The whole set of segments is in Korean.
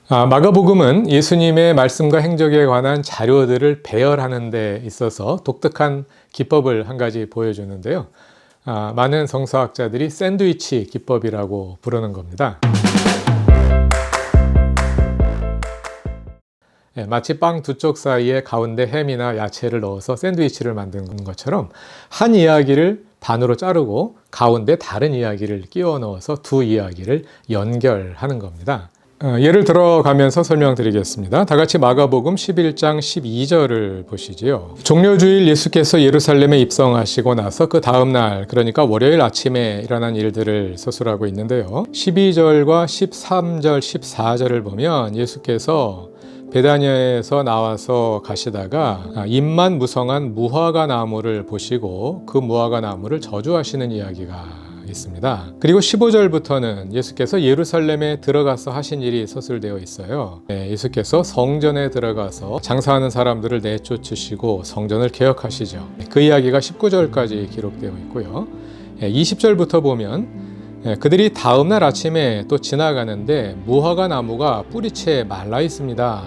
마가복음은 예수님의 말씀과 행적에 관한 자료들을 배열하는 데 있어서 독특한 기법을 한 가지 보여주는데요. 많은 성서학자들이 샌드위치 기법이라고 부르는 겁니다. 마치 빵 두 쪽 사이에 가운데 햄이나 야채를 넣어서 샌드위치를 만드는 것처럼 한 이야기를 반으로 자르고 가운데 다른 이야기를 끼워 넣어서 두 이야기를 연결하는 겁니다. 예를 들어가면서 설명드리겠습니다. 다 같이 마가복음 11장 12절을 보시지요. 종려주일 예수께서 예루살렘에 입성하시고 나서 그 다음날, 그러니까 월요일 아침에 일어난 일들을 서술하고 있는데요. 12절과 13절, 14절을 보면 예수께서 베다니아에서 나와서 가시다가 잎만 무성한 무화과 나무를 보시고 그 무화과 나무를 저주하시는 이야기가 있습니다. 그리고 15절부터는 예수께서 예루살렘에 들어가서 하신 일이 서술되어 있어요. 예수께서 성전에 들어가서 장사하는 사람들을 내쫓으시고 성전을 개혁하시죠. 그 이야기가 19절까지 기록되어 있고요. 20절부터 보면 그들이 다음날 아침에 또 지나가는데 무화과 나무가 뿌리채 말라 있습니다.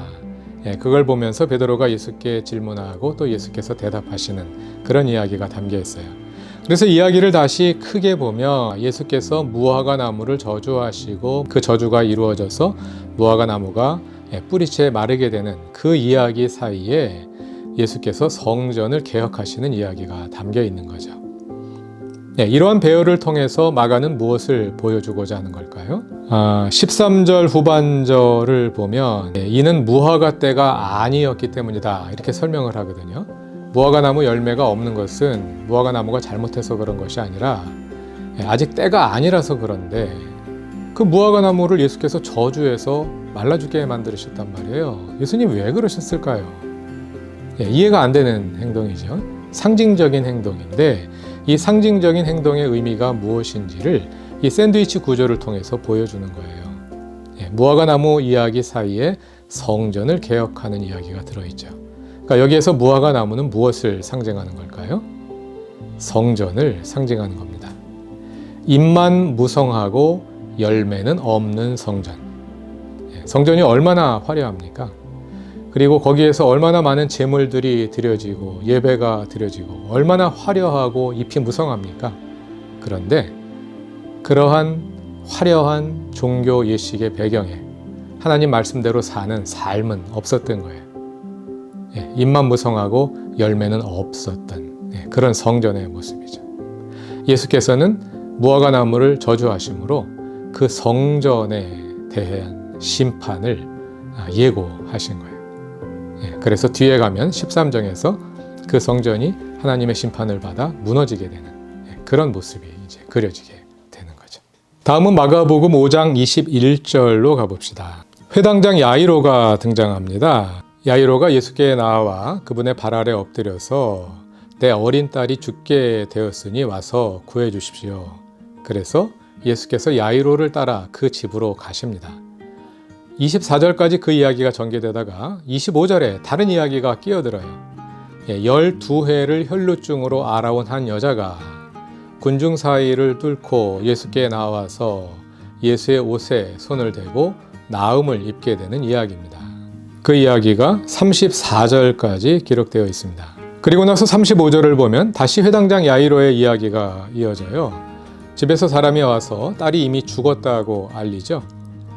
그걸 보면서 베드로가 예수께 질문하고 또 예수께서 대답하시는 그런 이야기가 담겨 있어요. 그래서 이야기를 다시 크게 보면 예수께서 무화과 나무를 저주하시고 그 저주가 이루어져서 무화과 나무가 뿌리채 마르게 되는 그 이야기 사이에 예수께서 성전을 개혁하시는 이야기가 담겨 있는 거죠. 이러한 배열을 통해서 마가는 무엇을 보여주고자 하는 걸까요? 13절 후반절을 보면 이는 무화과 때가 아니었기 때문이다 이렇게 설명을 하거든요. 무화과 나무 열매가 없는 것은 무화과 나무가 잘못해서 그런 것이 아니라 아직 때가 아니라서 그런데 그 무화과 나무를 예수께서 저주해서 말라 죽게 만드셨단 말이에요. 예수님 왜 그러셨을까요? 이해가 안 되는 행동이죠. 상징적인 행동인데 이 상징적인 행동의 의미가 무엇인지를 이 샌드위치 구조를 통해서 보여주는 거예요. 무화과 나무 이야기 사이에 성전을 개혁하는 이야기가 들어있죠. 그러니까 여기에서 무화과 나무는 무엇을 상징하는 걸까요? 성전을 상징하는 겁니다. 잎만 무성하고 열매는 없는 성전. 성전이 얼마나 화려합니까? 그리고 거기에서 얼마나 많은 제물들이 드려지고 예배가 드려지고 얼마나 화려하고 잎이 무성합니까? 그런데 그러한 화려한 종교 예식의 배경에 하나님 말씀대로 사는 삶은 없었던 거예요. 잎만 무성하고 열매는 없었던 그런 성전의 모습이죠. 예수께서는 무화과 나무를 저주하심으로 그 성전에 대한 심판을 예고하신 거예요. 그래서 뒤에 가면 13장에서 그 성전이 하나님의 심판을 받아 무너지게 되는 그런 모습이 이제 그려지게 되는 거죠. 다음은 마가복음 5장 21절로 가봅시다. 회당장 야이로가 등장합니다. 야이로가 예수께 나와 그분의 발 아래 엎드려서 내 어린 딸이 죽게 되었으니 와서 구해 주십시오. 그래서 예수께서 야이로를 따라 그 집으로 가십니다. 24절까지 그 이야기가 전개되다가 25절에 다른 이야기가 끼어들어요. 12해를 혈루증으로 앓아온 한 여자가 군중 사이를 뚫고 예수께 나와서 예수의 옷에 손을 대고 나음을 입게 되는 이야기입니다. 그 이야기가 34절까지 기록되어 있습니다. 그리고 나서 35절을 보면 다시 회당장 야이로의 이야기가 이어져요. 집에서 사람이 와서 딸이 이미 죽었다고 알리죠.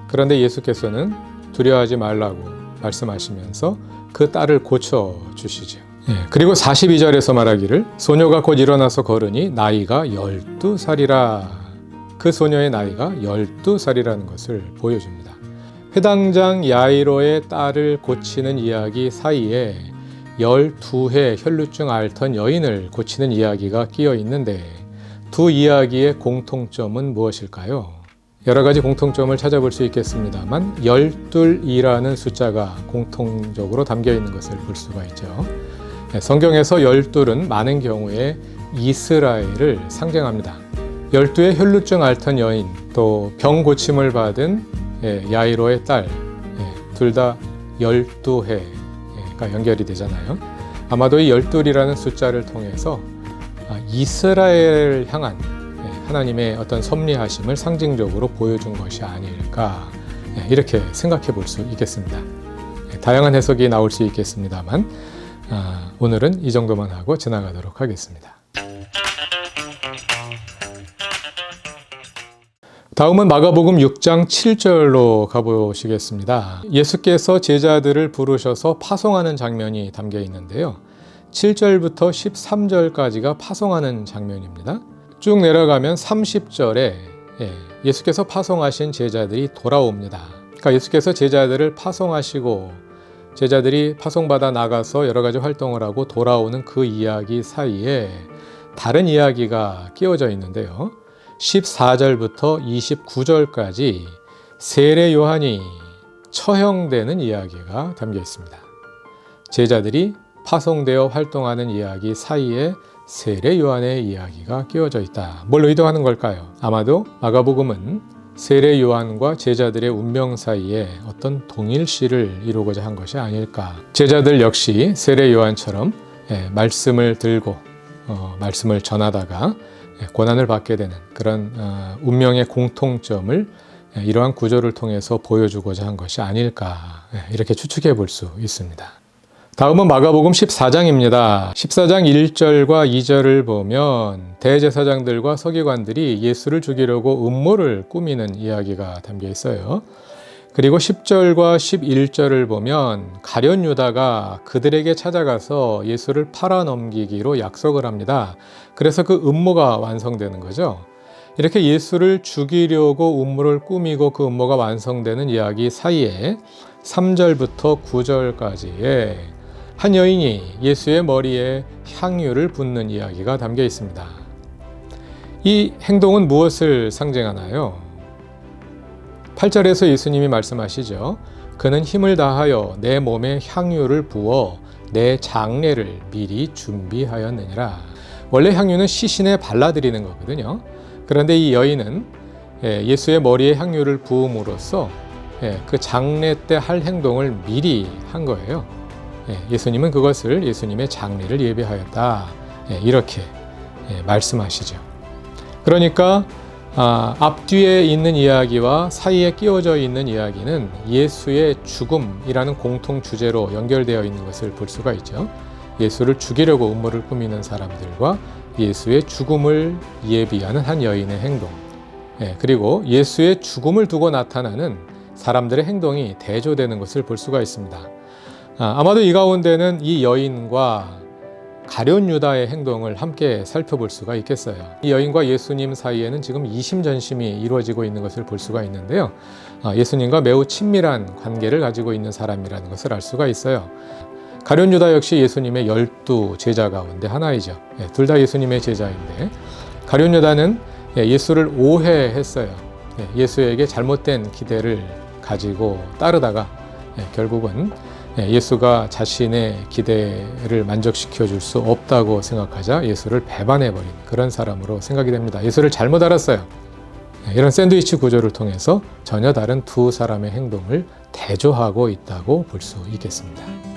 그런데 예수께서는 두려워하지 말라고 말씀하시면서 그 딸을 고쳐주시죠. 그리고 42절에서 말하기를 소녀가 곧 일어나서 걸으니 나이가 12살이라. 그 소녀의 나이가 12살이라는 것을 보여줍니다. 회당장 야이로의 딸을 고치는 이야기 사이에 12해 혈루증 앓던 여인을 고치는 이야기가 끼어 있는데 두 이야기의 공통점은 무엇일까요? 여러 가지 공통점을 찾아볼 수 있겠습니다만 12이라는 숫자가 공통적으로 담겨 있는 것을 볼 수가 있죠. 성경에서 12은 많은 경우에 이스라엘을 상징합니다. 12의 혈루증 앓던 여인, 또 병 고침을 받은 야이로의 딸, 둘 다 12해가 연결이 되잖아요. 아마도 이 12이라는 숫자를 통해서 이스라엘을 향한 하나님의 어떤 섭리하심을 상징적으로 보여준 것이 아닐까 이렇게 생각해 볼 수 있겠습니다. 다양한 해석이 나올 수 있겠습니다만 오늘은 이 정도만 하고 지나가도록 하겠습니다. 다음은 마가복음 6장 7절로 가보시겠습니다. 예수께서 제자들을 부르셔서 파송하는 장면이 담겨 있는데요. 7절부터 13절까지가 파송하는 장면입니다. 쭉 내려가면 30절에 예수께서 파송하신 제자들이 돌아옵니다. 그러니까 예수께서 제자들을 파송하시고 제자들이 파송받아 나가서 여러 가지 활동을 하고 돌아오는 그 이야기 사이에 다른 이야기가 끼워져 있는데요. 14절부터 29절까지 세례 요한이 처형되는 이야기가 담겨 있습니다. 제자들이 파송되어 활동하는 이야기 사이에 세례 요한의 이야기가 끼워져 있다. 뭘 의도하는 걸까요? 아마도 마가복음은 세례 요한과 제자들의 운명 사이에 어떤 동일시를 이루고자 한 것이 아닐까. 제자들 역시 세례 요한처럼 말씀을 들고 말씀을 전하다가 고난을 받게 되는 그런 운명의 공통점을 이러한 구조를 통해서 보여주고자 한 것이 아닐까 이렇게 추측해 볼 수 있습니다. 다음은 마가복음 14장입니다. 14장 1절과 2절을 보면 대제사장들과 서기관들이 예수를 죽이려고 음모를 꾸미는 이야기가 담겨 있어요. 그리고 10절과 11절을 보면 가룟 유다가 그들에게 찾아가서 예수를 팔아넘기기로 약속을 합니다. 그래서 그 음모가 완성되는 거죠. 이렇게 예수를 죽이려고 음모를 꾸미고 그 음모가 완성되는 이야기 사이에 3절부터 9절까지의 한 여인이 예수의 머리에 향유를 붓는 이야기가 담겨 있습니다. 이 행동은 무엇을 상징하나요? 8절에서 예수님이 말씀하시죠. 그는 힘을 다하여 내 몸에 향유를 부어 내 장례를 미리 준비하였느니라. 원래 향유는 시신에 발라드리는 거거든요. 그런데 이 여인은 예수의 머리에 향유를 부음으로써 그 장례 때 할 행동을 미리 한 거예요. 예수님은 그것을 예수님의 장례를 예비하였다. 이렇게 말씀하시죠. 그러니까 앞뒤에 있는 이야기와 사이에 끼워져 있는 이야기는 예수의 죽음이라는 공통 주제로 연결되어 있는 것을 볼 수가 있죠. 예수를 죽이려고 음모를 꾸미는 사람들과 예수의 죽음을 예비하는 한 여인의 행동, 그리고 예수의 죽음을 두고 나타나는 사람들의 행동이 대조되는 것을 볼 수가 있습니다. 아마도 이 가운데는 이 여인과 가룟 유다의 행동을 함께 살펴볼 수가 있겠어요. 이 여인과 예수님 사이에는 지금 이심전심이 이루어지고 있는 것을 볼 수가 있는데요. 예수님과 매우 친밀한 관계를 가지고 있는 사람이라는 것을 알 수가 있어요. 가룟 유다 역시 예수님의 12 제자 가운데 하나이죠. 둘 다 예수님의 제자인데 가룟 유다는 예수를 오해했어요. 예수에게 잘못된 기대를 가지고 따르다가 결국은 예수가 자신의 기대를 만족시켜 줄 수 없다고 생각하자 예수를 배반해버린 그런 사람으로 생각이 됩니다. 예수를 잘못 알았어요. 이런 샌드위치 구조를 통해서 전혀 다른 두 사람의 행동을 대조하고 있다고 볼 수 있겠습니다.